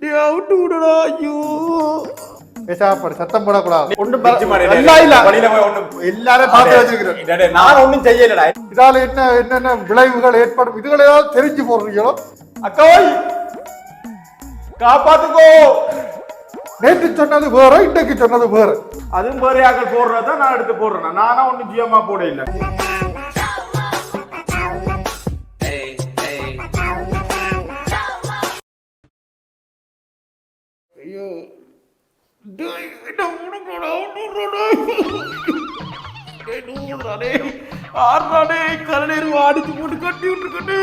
நீ அவுட்டு விடுடா. ஐயோ பேசாப்படு, சத்தம் போடக்கூடாது. ஒண்ணும் எல்லாரும் பார்த்து வச்சிருக்கிறேன். நான் ஒண்ணும் செய்யலடா. இதால என்னென்ன விளைவுகள் ஏற்படும் இதுகளை ஏதாவது தெரிஞ்சு போடுறீங்களோ? அக்காய் காப்பாத்துக்கோ. நேற்று சொன்னது வேற, இன்றைக்கு சொன்னது வேற. அதுவும் வேறையாக்கள் போடுறதான் நான் எடுத்து போடுறேன். நானா ஒண்ணும் ஜியமா போட இல்லை. ஐயோ என்ன முடுங்கடா ஆறாடே கலநேரு அடிச்சு போட்டு கட்டி விட்டுருக்கே.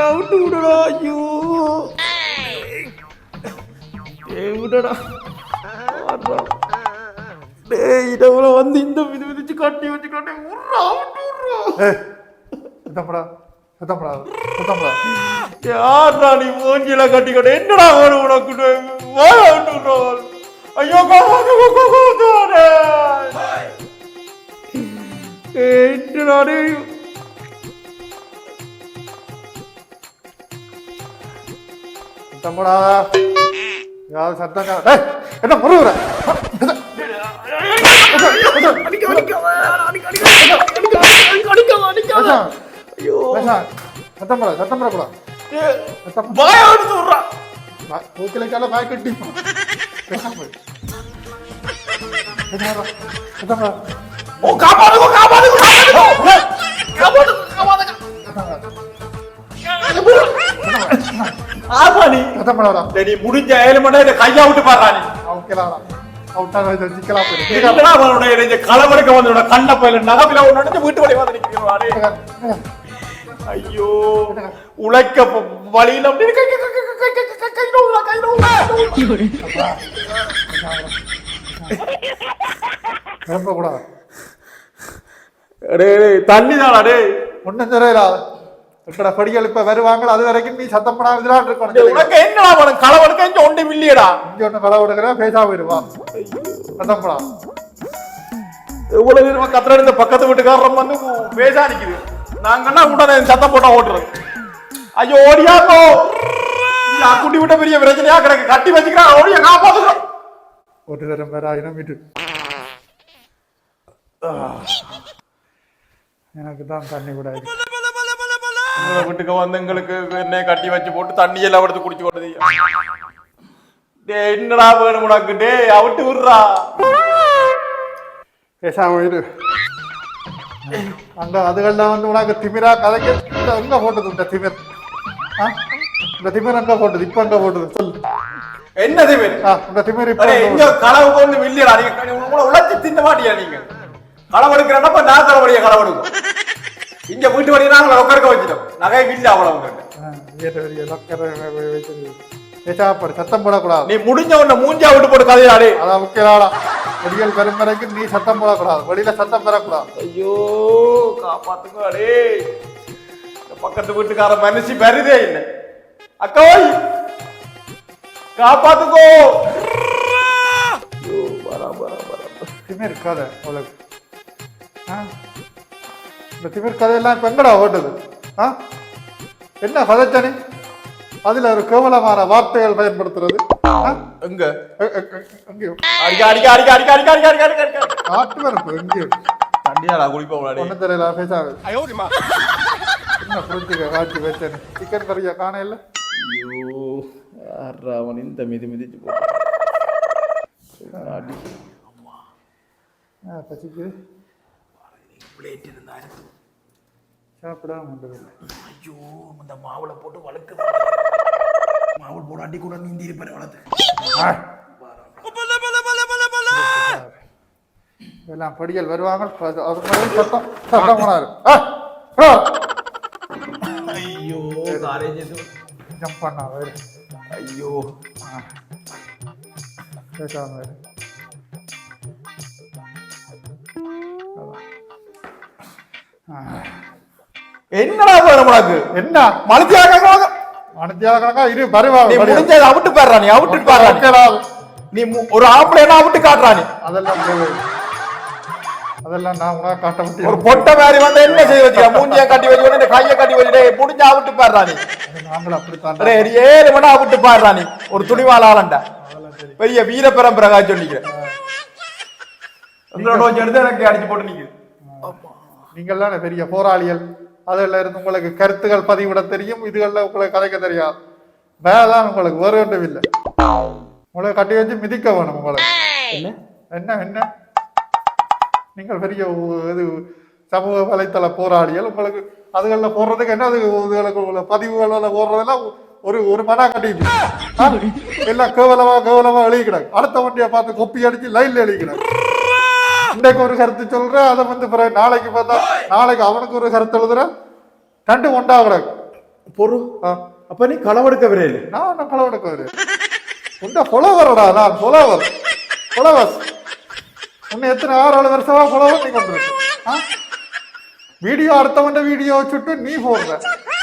அவுட்டு விடடா. ஐயோ விடடா. இடவுல வந்து இந்த மிதி மிதிச்சு கட்டி வச்சு கட்டி விட்றா. அவுட்டு விட்றா. சத்தப்படா, சத்தப்படா, சத்தப்படா. யாரா நீ மூஞ்சில கட்டிக்கிட்ட? என்னடா வேணும் உனக்கு? ஐயோ என்னடா சத்தப்படா. யாரும் சத்தம் என்ன முருகுற? சத்தம்படா, சத்தம்படா. தூக்கிலைக்கால வாய் கட்டி முடிஞ்ச 7 மணி நேரம் கையா விட்டு பாடுறானி. களவெடுக்க வந்து கண்ட பயில நகவில வீட்டு வழி வந்து நிற்கிறாரு. ஐயோ உழைக்க வழியில தண்ணி தானே ஒன்னும் தெரியல. படிகள் இப்ப வருவாங்க, அது வரைக்கும் நீ சத்தம் போடாம இருக்கணும். உனக்கு என்னடா களவெடுக்க இங்க ஒன்றும் இல்லையடா. இங்க ஒண்ணு களவெடுக்கிற பேசா போயிருவா. சத்தம் போடா. இவ்வளவு நேரம் கத்திர இந்த பக்கத்து வீட்டுக்காரர் வந்து பேசா நிக்குது. நாங்கன்னா உடனே சத்தம் போட்டா ஓட்டுறது. ஐயோ ஓடியாக்கோ. குட்டி விட்ட பெரிய பிரச்சனையா கிடக்கு. கட்டி வச்சுக்கிறான். ஓடியா காப்பாத்துக்கிறோம். ஓட்டு தரம் வேற ஆயிரம் எனக்கு தான் தண்ணி கூட வீட்டுக்கு வந்து எங்களுக்கு என்ன கட்டி வச்சு போட்டு தண்ணி எல்லாம் எடுத்து குடிச்சு போட்டது. என்னடா வேணும் உனக்கு? டே அவிட்டு விடுறா. பேசாம இரு. அங்க அதுகள்லாம் வந்து உனக்கு திமிரா கதைக்கு எங்க போட்டது? இந்த திமிர் இந்த திமிர் அங்க போட்டது, இப்ப அங்க போட்டது சொல்லு. என்ன திமிர்? இந்த திமிர் இப்ப எங்க களவு கொண்டு வில்லியடா. நீங்க உழைச்சி தின்ன மாட்டியா? நீங்க களவெடுக்கிறப்ப நான் தலைவலிய களவெடுக்கும். இங்க வீட்டு வழியா நாங்க உட்கார்க்க வச்சிட்டோம். நகை வில்ல அவ்வளவு பேசாப்படு, சத்தம் போடக்கூடாது. நீ முடிஞ்ச உடனே மூஞ்சா விட்டு போட்டு கதையாடு. அதான் முக்கியடா. வெளியில் பெருமறைக்கு நீ சத்தம் போடக்கூடாது, வெளியில சத்தம் பெறக்கூடாது. ஐயோ காப்பாத்துக்கோ. அடே பக்கத்து வீட்டுக்கார மனுஷி வருதே இல்லை. அக்காய் காப்பாத்துக்கோ. திமிர் கதை உனக்கு. இந்த திமிர் கதையெல்லாம் இப்ப எங்கடா ஓட்டுது? என்ன கதைச்சனி? அதுல ஒரு கேவலமான வார்த்தைகள் பயன்படுத்துறது. எங்க எங்கேயோ தண்ணியாடா குளிப்பா. ஒன்னும் தெரியல. பேசாது என்ன புரிஞ்சுக்க காட்சி வச்சேன். சிக்கன் கறியா காண இல்ல. ஐயோ அவன் இந்த மிதி மிதிச்சு போட்டு பசிக்கு சாப்பிடாம. ஐயோ இந்த மாவுளை போட்டு வளர்க்கு. மாவுள் போடாட்டி கூட நீந்தி இருப்பாரு வளர்த்து. எல்லாம் படிகள் வருவாங்க. சத்தம் சத்தம் போனாரு. ஐயோ ஜம்ப் பண்ணா வேறு. ஐயோ பேசாம வேறு. என்னடா வேணும் உனக்கு? என்ன மனத்தியாக இரு வருவாங்க. முடிஞ்சது அவுட்டு பாடுறா. நீ அவுட்டு பாடுறா. நீ ஒரு ஆம்பளை அவுட்டு காட்டுறா. நீ அதெல்லாம் அதெல்லாம் நான் உனக்கு காட்ட ஒரு முடியும். பொட்டை மாதிரி வந்து என்ன செய்ய வச்சுக்க மூஞ்சியை கட்டி வச்சு இந்த கையை கட்டி வச்சுட்டு முடிஞ்சா விட்டு பாடுறா நீ நாங்களும் அப்படித்தான். 7 மணி விட்டு பாடுறா நீ ஒரு துணிவாள ஆளண்டா பெரிய வீர பரம்பரை சொல்லிக்கிறேன் எடுத்து எனக்கு அடிச்சு போட்டு நிக்குது. நீங்கள்லாம் பெரிய போராளிகள். அதில் இருந்து உங்களுக்கு கருத்துக்கள் பதிவிட தெரியும். இதுகளில் உங்களுக்கு கதைக்க தெரியாது. வேலைதான் உங்களுக்கு வேறு ஒன்றும் இல்லை. உங்களை கட்டி வச்சு மிதிக்க வேணும் உங்களுக்கு. என்ன என்ன நீங்கள் பெரிய இது சமூக வலைத்தள போராளிகள். உங்களுக்கு அதுகளில் போடுறதுக்கு என்ன அது இதுகளுக்கு பதிவுகளில் போடுறதெல்லாம் ஒரு மனா கட்டிட்டு எல்லாம் கேவலமா எழுதிக்கிறாங்க. அடுத்த வண்டியை பார்த்து கொப்பி அடிச்சு லைன்ல எழுதிக்கிறாங்க. இன்றைக்கு ஒரு கருத்து சொல்ற அதை வந்து பிறகு நாளைக்கு பார்த்தா நாளைக்கு அவனுக்கு ஒரு கருத்து எழுதுற ரெண்டு ஒண்டாகிறாங்க. பொருள் அப்ப நீ களவெடுக்க விரையில் நான் களவெடுக்க வரேன். உண்ட புலவரடா நான் புலவஸ் உன்னை எத்தனை 6 வருஷமா புலவர் நீ கொண்டிருக்க. வீடியோ அடுத்தவன் வீடியோ வச்சுட்டு நீ போடுற.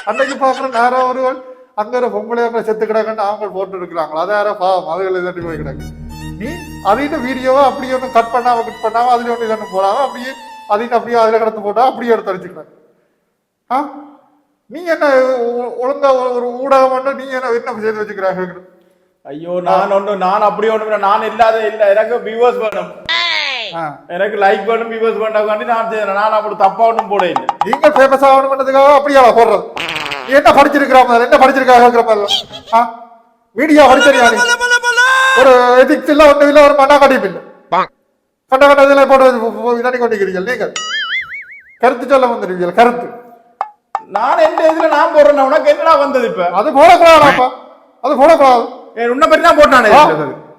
அன்னைக்கு பாக்குற நேரம் ஒருவன் அங்க பொம்பளை அங்க செத்து கிடக்குன்னு அவங்க போட்டு இருக்கிறாங்களா அதை யாரோ பாவம் அதுகளை தட்டி போய் கிடக்கு. நீ அதையும் வீடியோவை அப்படியே ஒன்று கட் பண்ணாம அதுல ஒன்று இதொன்று போடாம அப்படியே அதையும் அப்படியே அதில் கடத்து போட்டா அப்படியே எடுத்து அடிச்சுக்கிறாங்க. நீ என்ன ஒழுங்கா ஒரு ஊடகம் ஒன்று நீ என்ன செய்து வச்சுக்கிறாங்க. ஐயோ நான் அப்படி ஒண்ணு நான் இல்லாத இல்ல எனக்கு வியூவர்ஸ் வேணும் எனக்கு லைக் வேணும் வியூவர்ஸ் வேண்டாம் நான் செய்யறேன். நான் அப்படி தப்பா ஒன்றும் போட இல்லை. நீங்க ஃபேமஸ் ஆகணும் பண்ணதுக்காக அப்படியா போடுறது. நீ என்ன படிச்சிருக்கிறாங்க என்ன படிச்சிருக்காங்க வீடியோ படிச்சிருக்கா ஒரு எதிக்ஸ் இல்ல ஒண்ணு இல்ல ஒரு மண்ணா கடிப்பு இல்லை கண்டதுல போட்டு இதானி கொண்டிருக்கிறீர்கள். நீங்கள் கருத்து சொல்ல வந்துருக்கீங்க கருத்து. நான் எந்த இதுல நான் போடுறேன் உனக்கு என்னடா வந்தது இப்ப அது போடக்கூடாதாப்பா அது போடக்கூடாது. உன்னை பற்றி தான் போட்டானே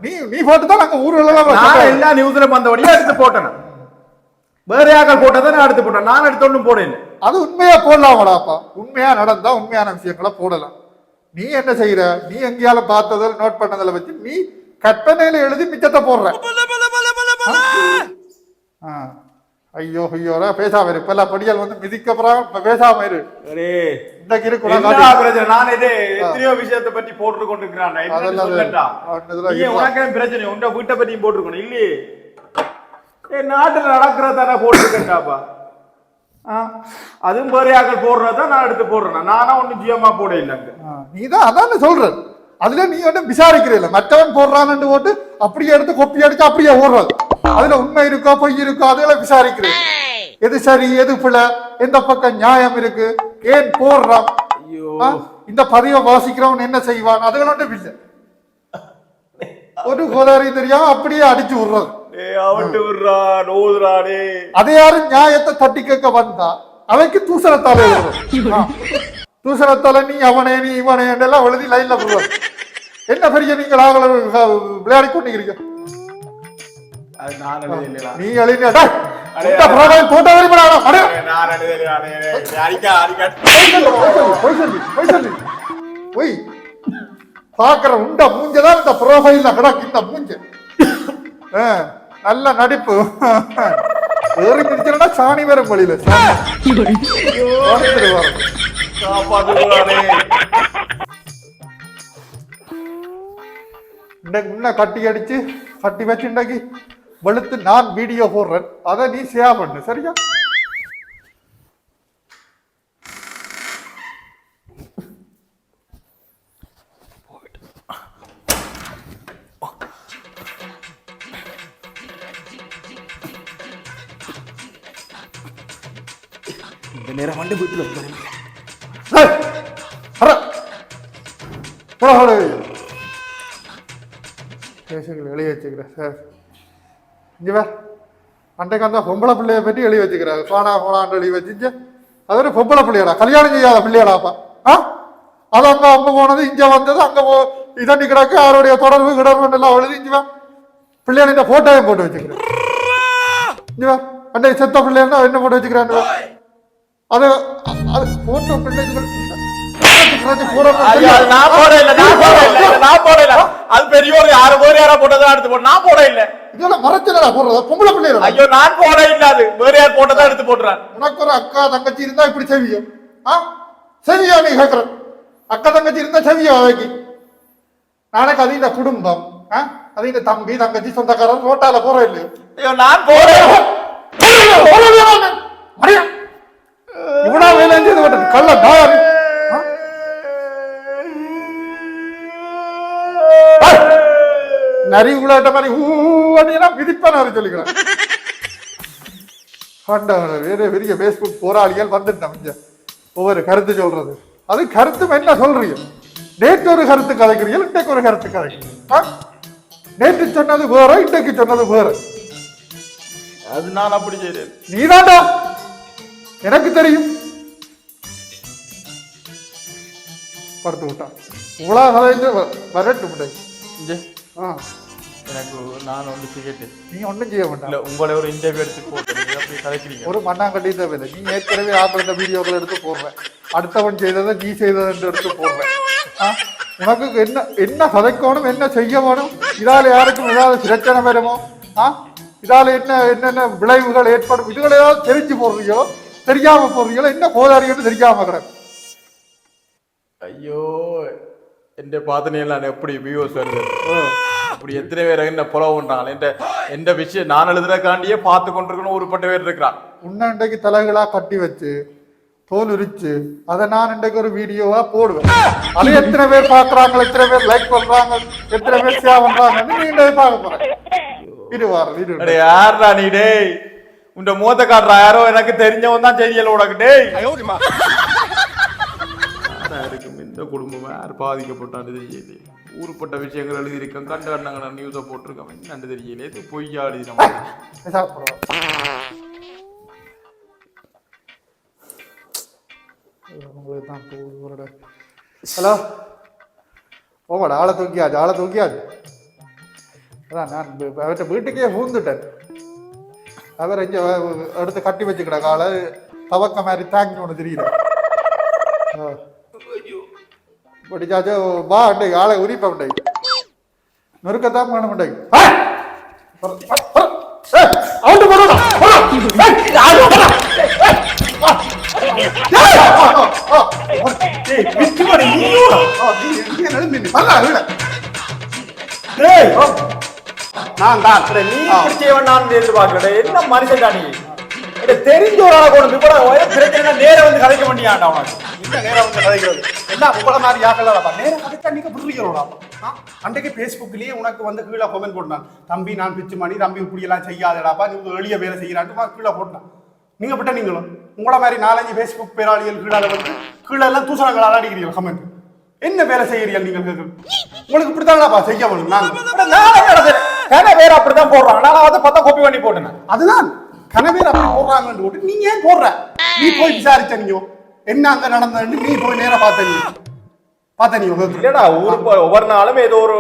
நீ போட்டுதான் நாங்க ஊர்ல எல்லா நியூஸ்ல வந்தபடியா எடுத்து போட்டேன். வேற யாக்கள் போட்டதை நான் எடுத்து போட்டேன். நான் எடுத்து ஒன்றும் போடல. அது உண்மையா போடலாமாடாப்பா. உண்மையா நடந்தா உண்மையான விஷயங்களை போடலாம். நீ என்ன செய்யற நீ எங்கேயால பார்த்ததில் நோட் பண்ணதில் வச்சு நீ கற்பனையில எழுதி மிச்சத்தை போடுற. ஐயோ ஐயோரா பேசாம இரு. இப்ப படியால் வந்து மிதிக்கப்புறம் பேசாம இரு. நான் இது எத்தனையோ விஷயத்தை பற்றி போட்டு கொண்டிருக்கிறான். உனக்கு பிரச்சனை உங்க வீட்டை பற்றியும் போட்டிருக்கணும் இல்லையே. நாட்டுல நடக்கிறதான போட்டுருக்கேன்டாப்பா. அதுவும் வேறையாக்கள் போடுறதான் நான் எடுத்து போடுறேன். நானா ஒன்னும் ஜியமா போட இல்லைங்க. நீதான் அதான் சொல்ற. அதுல நீ ஒன்றும் விசாரிக்கிறீல்ல. மற்றவன் போடுறான்னு போட்டு அப்படியே எடுத்து கொப்பி அடிச்சு அப்படியே ஓடுறது. அதுல உண்மை இருக்கா பொய் இருக்கா அதெல்லாம் விசாரிக்கிறேன். எது சரி எது பிள்ளை எந்த பக்கம் நியாயம் இருக்கு ஏன் போடுறான் இந்த பதிவை வாசிக்கிறவன் என்ன செய்வான் அதுகளோட இல்லை. ஒரு கோதாரி தெரியாம அப்படியே அடிச்சு விடுறது. அதே யாரும் நியாயத்தை தட்டி கேட்க வந்தா அவைக்கு தூசணத்தாலே தூசணத்தால நீ அவனே நீ இவனே எல்லாம் எழுதி லைன்ல போடுவாங்க. என்ன பெரிய நீங்கள் விளையாடி கொண்டிருக்கிறீங்க. நீ எழுதியா போட்டோ போய் பாக்குற உண்ட மூஞ்சதான் இந்த ப்ரோஃபைல்ல கிடக்கு. இந்த மூஞ்ச நல்ல நடிப்பு ஏறி பிடிச்சா சாணி வேற வழியில முன்ன கட்டி அடிச்சு கட்டி வச்சுண்டாக்கி வெளுத்து நான் வீடியோ போடுறேன். அதை நீ ஷேர் பண்ணு சரியா. இந்த நேரம் வந்து வீட்டுல எழுதி வச்சுக்கிறேன் சார். இங்க அன்றைக்கு அந்த பொம்பளை பிள்ளைய பற்றி எழுதி வச்சுக்கிறாங்க. போனான்னு எழுதி வச்சு அது ஒரு பொம்பளை பிள்ளையாடா கல்யாணம் செய்யாத பிள்ளையாடாப்பா. அது அங்க போனது இங்க வந்தது அங்க இதண்ணி கிடக்கு அவருடைய தொடர்பு கிடர்பு எல்லாம் எழுதி இங்க பிள்ளையான இந்த போட்டோவையும் போட்டு வச்சுக்கிறேன். இங்க அன்றைக்கு செத்த பிள்ளையா என்ன போட்டு வச்சுக்கிறான். அது போட்டோ பிள்ளைகள் உனக்கு ஒரு அக்கா தங்கச்சி இருந்தா இப்படி செவியும் செவியா நீ கேக்குற. அக்கா தங்கச்சி இருந்தா செவியா அவைக்கு நாளைக்கு அது இந்த குடும்பம் அது இந்த தம்பி தங்கச்சி சொந்தக்காரன் ரோட்டால போற இல்லையோ நான் போறேன் இவனா வேலை செய்து விட்டது கள்ள தாயாரி நரிவுளாட்ட மாதிரி ஊன்னா விதிப்பான சொல்லிக்கிறேன். வேற பெரிய பேஸ்புக் போராளிகள் வந்துட்டாங்க ஒவ்வொரு கருத்து சொல்றது. அது கருத்து என்ன சொல்றீங்க? நேற்று ஒரு கருத்து கதைக்கிறீங்க, இன்றைக்கு ஒரு கருத்து கதைக்கிறீங்க. நேற்று சொன்னது வேற, இன்றைக்கு சொன்னது வேற. அது நான் அப்படி செய்றேன். நீதாண்டா எனக்கு தெரியும். படுத்து விட்டான் இவ்வளவு கதைச்சு வரட்டும். எனக்கு நான் ஒன்று செய்யட்டேன். நீ ஒன்றும் செய்ய மாட்டேன். இல்லை உங்களை ஒரு இன்டர்வியூ எடுத்து போட்டு கதைக்கிறீங்க. ஒரு மண்ணாங்கட்டி தேவையில்லை. நீ ஏற்கனவே ஆப்பிள் வீடியோக்கள் எடுத்து போடுறேன். அடுத்தவன் செய்ததை நீ செய்ததை எடுத்து போடுறேன். உனக்கு என்ன என்ன கதைக்கணும், என்ன செய்ய வேணும், இதால யாருக்கும் ஏதாவது பிரச்சனை வருமோ, இதால என்னென்ன விளைவுகள் ஏற்படும், இதுகளை ஏதாவது தெரிஞ்சு போடுறீங்களோ தெரியாம போடுறீங்களோ, என்ன கோதாரின்னு தெரியாம கிடக்கு. ஐயோ எந்த பாத்தனையெல்லாம் எப்படி வியூஸ் வருது. அப்படி எத்தனை பேர் என்ன ஃபாலோ பண்றாங்க. எந்த விஷயம் நான் எழுதுறக்காண்டியே பார்த்து கொண்டிருக்கணும் ஒருப்பட்ட பேர் இருக்கிறான். உன்னை இன்றைக்கு தலைகளா கட்டி வச்சு தோல் உரிச்சு அதை நான் இன்றைக்கு ஒரு வீடியோவா போடுவேன். அது எத்தனை பேர் பாக்குறாங்க, எத்தனை பேர் லைக் பண்றாங்க, எத்தனை பேர் ஷேர் பண்றாங்கன்னு நீ பார்க்க போறேன். இது யாரா நீ டேய்? உண்ட மூத்த காட்டுறா யாரோ எனக்கு தெரிஞ்சவன் தான் செய்யல உனக்கு டேய். இந்த குடும்பம் யார் பாதிக்கப்பட்டான்னு தெரியல. ஊருப்பட்ட விஷயங்கள் எழுதியிருக்கேன், கண்ட கண்டங்க நியூஸை போட்டிருக்கேன். என்னன்னு தெரியல, இது பொய்யா எழுதின. ஹலோ ஓமாடா, ஆளை தூக்கியாச்சு. அதான் நான் அவர்கிட்ட வீட்டுக்கே பூந்துட்டேன். அவர் இங்கே எடுத்து கட்டி வச்சுக்கிட காலை தவக்க மாதிரி தாங்கி ஒன்று தெரியல. படிச்சாச்சோ வா அண்டை ஆளை உரிப்ப நொறுக்கத்தான் வேணும் அண்டை. நான் தான் நீ நான் எதிர்பார்க்கிறேன். என்ன மனுஷன் தான் நீ? தெரிஞ்ச ஒரு ஆளை கொண்டு பிரச்சனை நேரம் வந்து கதைக்க வேண்டியாண்டா உனக்கு. என்ன நேரம் வந்து கதைக்கிறது? என்ன உங்களை மாதிரி யாக்கலப்பா நேரம் கதைச்சா நீங்க புரியுறோடா. அன்றைக்கு பேஸ்புக்லயே உனக்கு வந்து கீழே கமெண்ட் போட்டான், தம்பி நான் பிச்சு மணி தம்பி இப்படி எல்லாம் செய்யாதடாப்பா, நீங்க எளிய வேலை செய்யறான்னு கீழே போட்டான். நீங்க விட்ட நீங்களும் உங்களை மாதிரி 4-5 பேஸ்புக் பேராளிகள் கீழே வந்து கீழே எல்லாம் தூசணங்கள் அலாடிக்கிறீங்க கமெண்ட். என்ன வேலை செய்யறீங்க நீங்க? உங்களுக்கு இப்படித்தான்ப்பா செய்ய வேணும். நாங்க வேற அப்படித்தான் போடுறாங்க. நான் அதை பார்த்தா காப்பி பண்ணி போட்டேன். அதுதான் கனவேர் அப்படி போடுறாங்கன்னு போட்டு நீ ஏன் போடுற? நீ போய் விசாரிச்ச நீங்க என்ன அங்க நடந்ததுன்னு நீ போய் நேரம் பார்த்த நீ இல்லடா. ஊருக்கு ஒவ்வொரு நாளும் ஏதோ ஒரு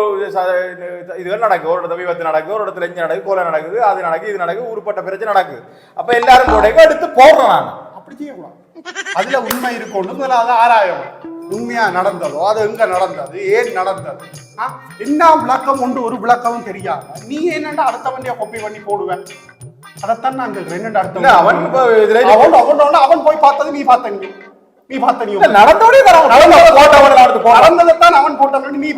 இதுகள் நடக்குது. ஒரு இடத்துல விபத்து நடக்குது, ஒரு இடத்துல இங்க நடக்குது, கொலை நடக்குது, அது நடக்குது, இது நடக்குது, ஊருப்பட்ட பிரச்சனை நடக்குது. அப்ப எல்லாரும் கூட எடுத்து போடுறோம். நான் அப்படி செய்யக்கூடாது. அதுல உண்மை இருக்கணும், அதை ஆராயம். உண்மையா நடந்ததோ, அது எங்க நடந்தது, ஏன் நடந்தது, என்ன விளக்கம் உண்டு, ஒரு விளக்கமும் தெரியாம நீ என்னண்டா அடுத்த வண்டியை காப்பி பண்ணி போடுவேன். அதைத்தான் நான் என்னண்டா அடுத்த அவன் போய் பார்த்தது நீ பார்த்த நீ பார்த்த நீ நடந்ததைத்தான் அவன் போட்ட நீ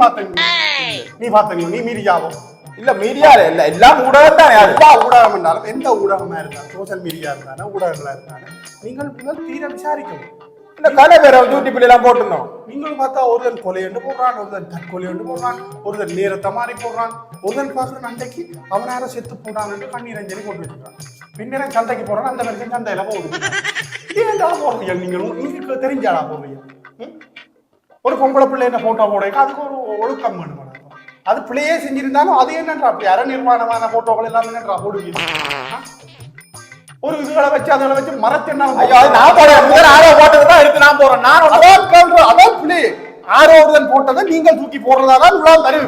பார்த்த நீ மீடியாவும் இல்ல மீடியா இல்ல எல்லாம் ஊடகம் தான். எல்லா ஊடகம் இருந்தாலும் எந்த ஊடகமா இருந்தாலும் சோசியல் மீடியா இருந்தாலும் ஊடகங்களா இருந்தாலும் நீங்கள் தீர விசாரிக்கணும். இந்த கலை பேர யூடியூப்ல எல்லாம் போட்டுருந்தோம். நீங்கள் பார்த்தா ஒருதன் கொலை என்று போடுறான், ஒருதன் தற்கொலை என்று போடுறான், ஒருதன் நேரத்தை மாறி போடுறான், ஒருதன் பார்க்குற அன்றைக்கு அவனார செத்து போடான்னு கண்ணீரஞ்சலி போட்டு வச்சுக்கிறான். பின்னரம் சந்தைக்கு போறான், அந்த வரைக்கும் சந்தையில போடுறீங்க. ஏன்டாலும் போடுறீங்க நீங்க தெரிஞ்சாடா போடுறீங்க. ஒரு பொம்பளை பிள்ளை என்ன போட்டோ போடுறீங்க, அதுக்கு ஒரு ஒழுக்கம் வேணும். அது பிள்ளையே செஞ்சிருந்தாலும் அது என்னன்றா அப்படி அரை நிர்மாணமான போட்டோக்கள் எல்லாம் என்னன்றா போடுவீங்க. ஒரு இதுகளை வச்சு அதை வச்சு மறைச்சேன்னா அதான் பிள்ளை ஆரோடுதன் போட்டதை நீங்கள் தூக்கி போடுறதாதான் இவ்வளவு தருவு.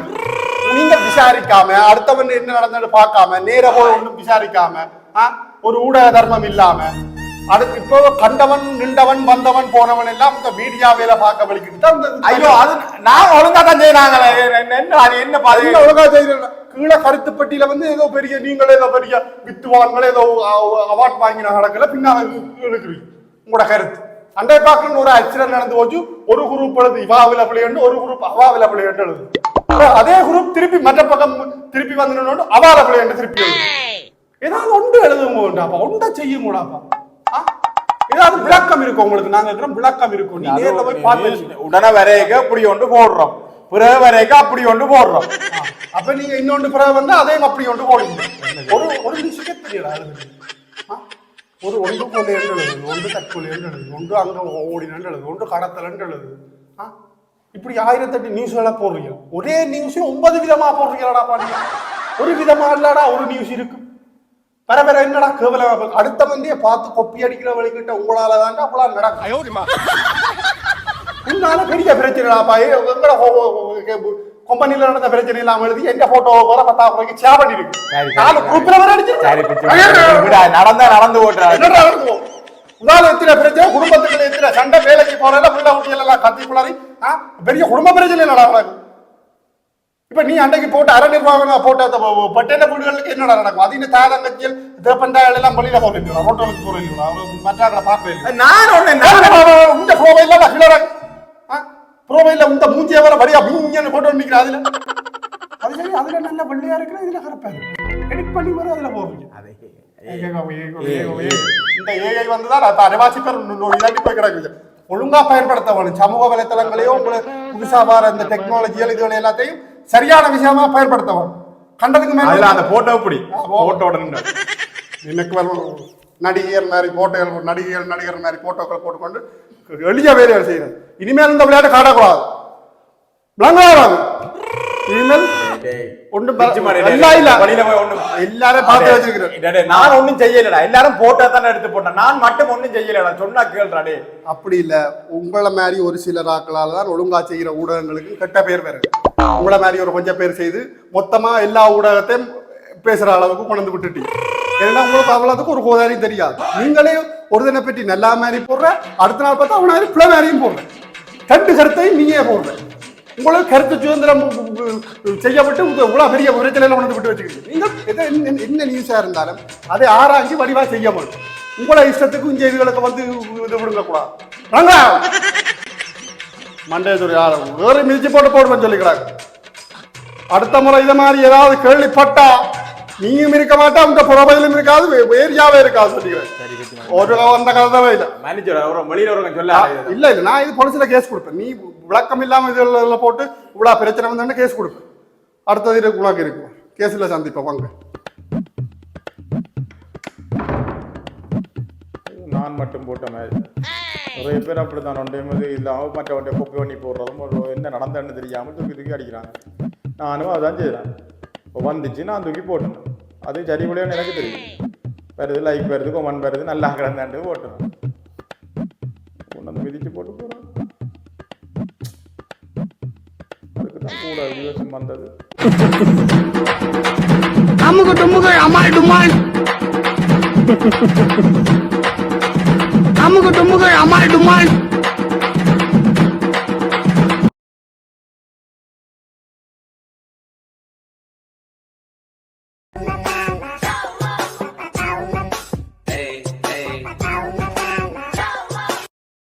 நீங்க விசாரிக்காம அடுத்தவன் என்ன நடந்தது பார்க்காம நேர போய் ஒன்றும் விசாரிக்காம ஒரு ஊடக தர்மம் இல்லாம அடுத்து இப்போ கண்டவன் நின்றவன் வந்தவன் போனவன் எல்லாம் இந்த மீடியா வேலை பார்க்க வலிக்கிட்டு ஐயோ அது நான் ஒழுங்கா தான் செய்யறாங்களே. என்ன ஒழுங்கா செய்யற கீழே கருத்து பட்டியல வந்து ஏதோ பெரிய நீங்களே ஏதோ பெரிய வித்துவான்களே ஏதோ அவார்ட் வாங்கின கணக்குல பின்னால எடுக்கிறீங்க உங்களோட கருத்து. அண்டை பார்க்கணும் ஒரு ஆக்சிடென்ட் நடந்து போச்சு, ஒரு குரூப் எழுது இவாவில பிள்ளைண்டு, ஒரு குரூப் அவாவில பிள்ளைண்டு எழுது. அதே குரூப் திருப்பி மற்ற பக்கம் திருப்பி வந்து அவால பிள்ளைண்டு திருப்பி எழுது. ஏதாவது ஒன்று எழுதுங்கடாப்பா, ஒன்றை செய்யுங்கடாப்பா. ஏதாவது விளக்கம் இருக்கும் உங்களுக்கு, நாங்க இருக்கிறோம் விளக்கம் இருக்கும். நீ நேர்ல போய் பார்த்து உடனே வரையக்க அப்படி ஒன்று போடுறோம், பிறகு வரையக்க அப்படி ஒன்று போடுறோம். அப்ப நீங்க இன்னொன்று பிறகு வந்து அதையும் அப்படி ஒன்று போடுங்க. ஒரு நிமிஷம் தெரியல ஒரு ஒன்று கொலை என்று எழுது, ஒன்று தற்கொலை என்று எழுது, ஒன்று அங்க ஓடினு எழுது, ஒன்று கடத்தல் என்று எழுது. இப்படி 1008 நியூஸ்களை போடுறீங்க. ஒரே நியூஸ் 9 விதமா போடுறீங்களாடாப்பா நீங்க. ஒரு விதமா இல்லடா ஒரு நியூஸ் இருக்கு. வேற வேற என்னடா கேவலம். அடுத்த மந்திய பார்த்து கொப்பி அடிக்கிற வழிகிட்ட உங்களால தாங்க அப்பெல்லாம் நடக்கும். உன்னால பெரிய பிரச்சனைடாப்பா. கம்பெனில நடந்த பிரச்சனை இல்லாம எழுதி எங்க போட்டோ வர 10,000 ரூபாய்க்கு சேவ் பண்ணி இருக்கு. நாலு குரூப்ல வர அடிச்சு நடந்து ஓட்டுறாங்க. உதாரணம் எத்தனை பிரச்சனை, குடும்பத்துக்குள்ள எத்தனை சண்டை, வேலைக்கு போறதுல உள்ள ஊட்டியல் எல்லாம் கத்தி குளாரி பெரிய குடும்ப பிரச்சனை நடக்கும். இப்ப நீ அன்றைக்கு போட்டு அரை நிர்வாகம் போட்ட அந்த பட்டேன வீடுகளுக்கு என்னடா நடக்கும்? அது இந்த தாதங்கச்சியல் தேப்பண்டாள் எல்லாம் வெளியில போறீங்களா, ரோட்டோலுக்கு போறீங்களா, மற்ற பார்க்க நான் இந்த ப்ரோவைல ப்ரோவைல இந்த மூஞ்சிய வர வழியா பிங்கன்னு போட்டு நிற்கிறேன். அதுல அது சரி, அதுல நல்ல வெள்ளையா இருக்கிற இதுல கரப்பாரு எடிட் பண்ணி வர அதுல போறீங்க. இந்த ஏஐ வந்துதான் அரைவாசி பேர் இல்லாட்டி போய் கிடக்குது. ஒழுங்கா பயன்படுத்த வேணும். சமூக வலைத்தளங்களையும் புதுசா வர இந்த டெக்னாலஜிகள் இதுகளை எல்லாத்தையும் சரியான விஷயமா பயன்படுத்த வேணும். கண்டதுக்கு மேல அந்த போட்டோ இப்படி போட்டோட எனக்கு நடிகர் மாதிரி போட்டோகள், நடிகர் மாதிரி போட்டோக்கள் போட்டுக்கொண்டு எளிய வேலைகள் செய்யறது. இனிமேல் இந்த விளையாட்டு காட்டக்கூடாது. விளங்காது இனிமேல் எல்லாரும் பார்த்து வச்சிருக்கிறேன். நான் ஒன்னும் செய்யலடா, எல்லாரும் போட்டோ தானே எடுத்து போட்டேன், நான் மட்டும் ஒன்னும் செய்யலடா. சொன்னா கேள்றாடே. அப்படி இல்ல, உங்களை மாதிரி ஒரு சில ஆக்களால தான் ஒழுங்கா செய்கிற ஊடகங்களுக்கு கெட்ட பேர் வேற. உங்களை மாதிரி ஒரு கொஞ்சம் பேர் செய்து மொத்தமா எல்லா ஊடகத்தையும் பேசுற அளவுக்கு கொண்டு விட்டுட்டீங்க. ஏன்னா உங்களுக்கு அவ்வளவுக்கு ஒரு கோதாரியும் தெரியாது. நீங்களே ஒரு தினை பற்றி நல்லா மாதிரி போடுற, அடுத்த நாள் பார்த்தா அவனாரி பிள்ளை மாதிரியும் போடுறேன். ரெண்டு கருத்தையும் நீயே போடுறேன். உங்களுக்கு கருத்து சுதந்திரம் செய்யப்பட்டு இவ்வளவு பெரிய பிரச்சனையில உணர்ந்து விட்டு வச்சுக்கிறீங்க. நீங்கள் என்ன நியூஸா இருந்தாலும் அதை ஆராய்ச்சி வடிவா செய்ய மாட்டோம். உங்களை இஷ்டத்துக்கு இந்த இதுகளுக்கு வந்து இது விடுங்க கூடாது. மண்டேதுரை வேறு மிதிச்சு போடுவேன்னு சொல்லிக்கிறாங்க. அடுத்த முறை இதை மாதிரி ஏதாவது கேள்விப்பட்டா நீயும் இருக்க மாட்டா, உங்க புறவையிலும் இருக்காது, ஏரியாவே இருக்காது சொல்லிக்கிறேன். ஒரு அந்த கதை இல்ல இல்ல இல்ல, நான் இது போலீஸ்ல கேஸ் கொடுப்பேன். நீ விளக்கம் இல்லாம இதுல போட்டு இவ்வளவு பிரச்சனை வந்து கேஸ் கொடுப்பேன். அடுத்தது உனக்கு இருக்கும். கேஸ்ல சந்திப்போம் வாங்க. நான் மட்டும் போட்ட மாதிரி நிறைய பேர் அப்படித்தான் ஒன்றையும்போது இல்லாம மற்ற ஒன்றை கொப்பி பண்ணி போடுறதும் என்ன நடந்தன்னு தெரியாமல் தூக்கி தூக்கி அடிக்கிறாங்க. நானும் அதான் செய்யறேன். வந்துச்சு நான் தூக்கி போட்டேன். அது சரி முடியும்னு எனக்கு தெரியும். வருது, லைக் வருது, கொமெண்ட் வருது, நல்லா கிடந்தாண்டு போட்டுறேன். கொண்டு மிதிச்சு போட்டு போறேன். அதுக்குதான் கூட வியூவர்ஸ் வந்தது. அமுக டுமுக அமால் டுமால்